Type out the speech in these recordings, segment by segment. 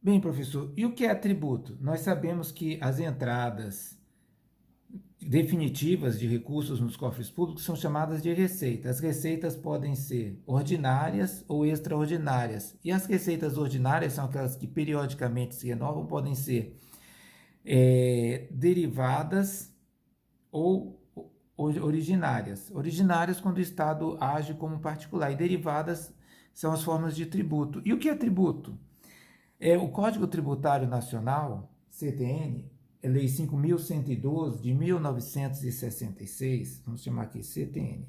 Bem, professor, e o que é tributo? Nós sabemos que as entradas definitivas de recursos nos cofres públicos são chamadas de receita. As receitas podem ser ordinárias ou extraordinárias. E as receitas ordinárias são aquelas que periodicamente se renovam, podem ser derivadas ou originárias. Originárias quando o Estado age como particular e derivadas são as formas de tributo. E o que é tributo? O Código Tributário Nacional, CTN, é Lei 5.112 de 1966, vamos chamar aqui CTN,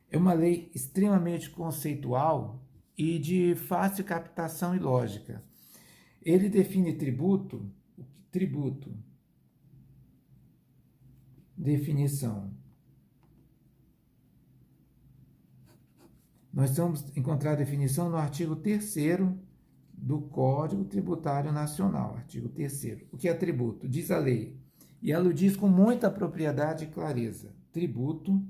é uma lei extremamente conceitual e de fácil captação e lógica. Ele define tributo, definição. Nós vamos encontrar a definição no artigo 3º do Código Tributário Nacional, artigo 3º. O que é tributo? Diz a lei, e ela o diz com muita propriedade e clareza. Tributo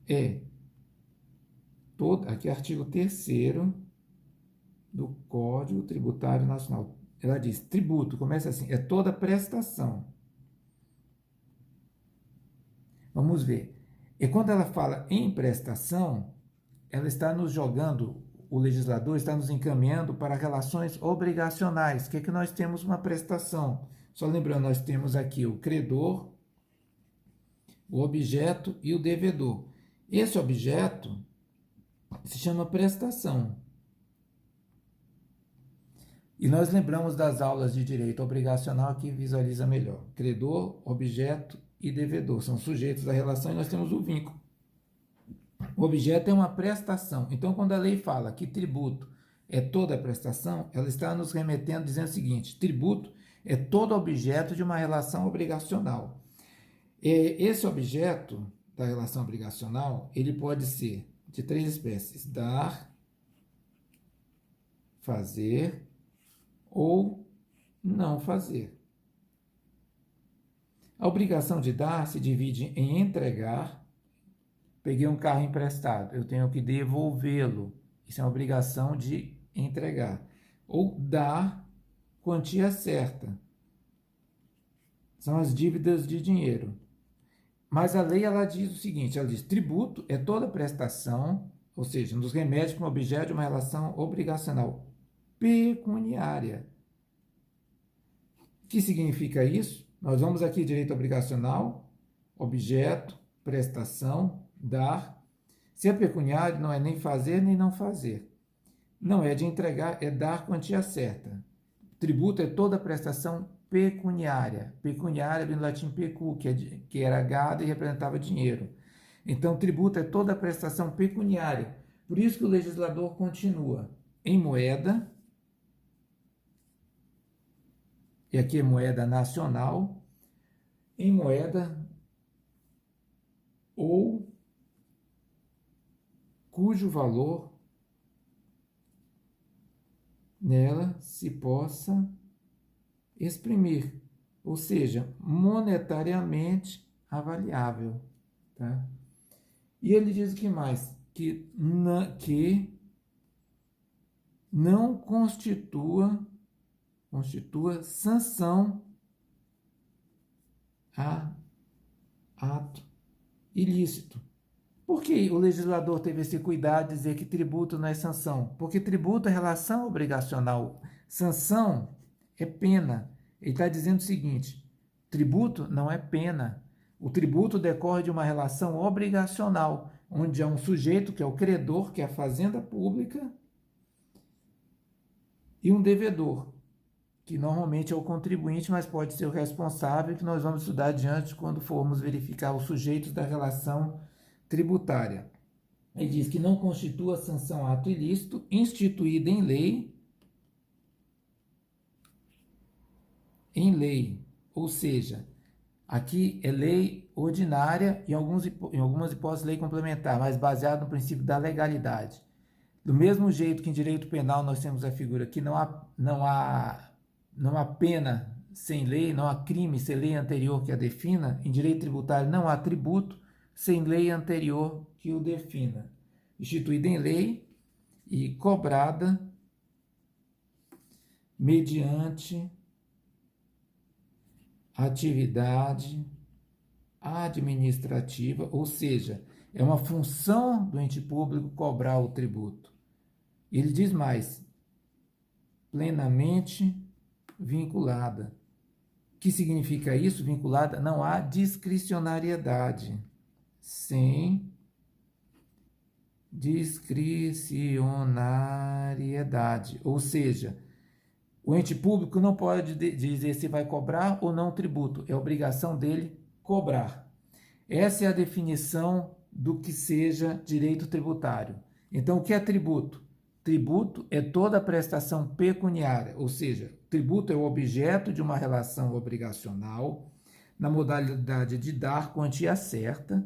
é todo, aqui é artigo 3º do Código Tributário Nacional. Ela diz, tributo, começa assim, é toda prestação. Vamos ver. E quando ela fala em prestação, ela está nos jogando, o legislador está nos encaminhando para relações obrigacionais. O que é que nós temos uma prestação? Só lembrando, nós temos aqui o credor, o objeto e o devedor. Esse objeto se chama prestação. E nós lembramos das aulas de direito obrigacional que visualiza melhor. Credor, objeto e devedor são sujeitos da relação e nós temos o vínculo. O objeto é uma prestação. Então, quando a lei fala que tributo é toda prestação, ela está nos remetendo dizendo o seguinte: tributo é todo objeto de uma relação obrigacional. Esse objeto da relação obrigacional, ele pode ser de 3 espécies: dar, fazer ou não fazer. A obrigação de dar se divide em entregar. Peguei um carro emprestado, eu tenho que devolvê-lo. Isso é uma obrigação de entregar. Ou dar quantia certa. São as dívidas de dinheiro. Mas a lei ela diz o seguinte, ela diz, tributo é toda prestação, ou seja, nos remete para um objeto de uma relação obrigacional pecuniária. O que significa isso? Nós vamos aqui, direito obrigacional, objeto, prestação, dar. Se é pecuniário, não é nem fazer nem não fazer. Não é de entregar, é dar quantia certa. Tributo é toda prestação pecuniária. Pecuniária vem do latim pecu, que era gado e representava dinheiro. Então, tributo é toda prestação pecuniária. Por isso que o legislador continua em moeda, e aqui é moeda nacional, em moeda ou cujo valor nela se possa exprimir, ou seja, monetariamente avaliável. Tá? E ele diz o que mais? Que não constitua sanção a ato ilícito. Por que o legislador teve esse cuidado de dizer que tributo não é sanção? Porque tributo é relação obrigacional. Sanção é pena. Ele está dizendo o seguinte: tributo não é pena. O tributo decorre de uma relação obrigacional, onde há um sujeito que é o credor, que é a fazenda pública, e um devedor, que normalmente é o contribuinte, mas pode ser o responsável, que nós vamos estudar adiante quando formos verificar os sujeitos da relação tributária. Ele diz que não constitua sanção ato ilícito instituída em lei, ou seja, aqui é lei ordinária e em algumas hipóteses lei complementar, mas baseado no princípio da legalidade. Do mesmo jeito que em direito penal nós temos a figura que não há pena sem lei, não há crime sem lei anterior que a defina, em direito tributário não há tributo sem lei anterior que o defina. Instituída em lei e cobrada mediante atividade administrativa, ou seja, é uma função do ente público cobrar o tributo. Ele diz mais, plenamente vinculada. O que significa isso? Vinculada, não há discricionariedade. Sem discricionariedade, ou seja, o ente público não pode dizer se vai cobrar ou não tributo, é obrigação dele cobrar. Essa é a definição do que seja direito tributário. Então, o que é tributo? Tributo é toda prestação pecuniária, ou seja, tributo é o objeto de uma relação obrigacional na modalidade de dar quantia certa,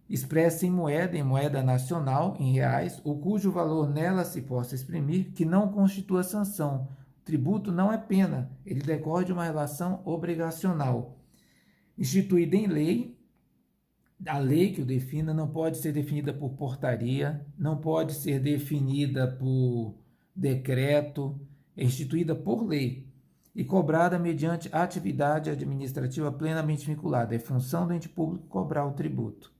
expressa em moeda nacional, em reais, ou cujo valor nela se possa exprimir, que não constitua sanção. Tributo não é pena, ele decorre de uma relação obrigacional. Instituída em lei, a lei que o defina não pode ser definida por portaria, não pode ser definida por decreto, é instituída por lei e cobrada mediante atividade administrativa plenamente vinculada. É função do ente público cobrar o tributo.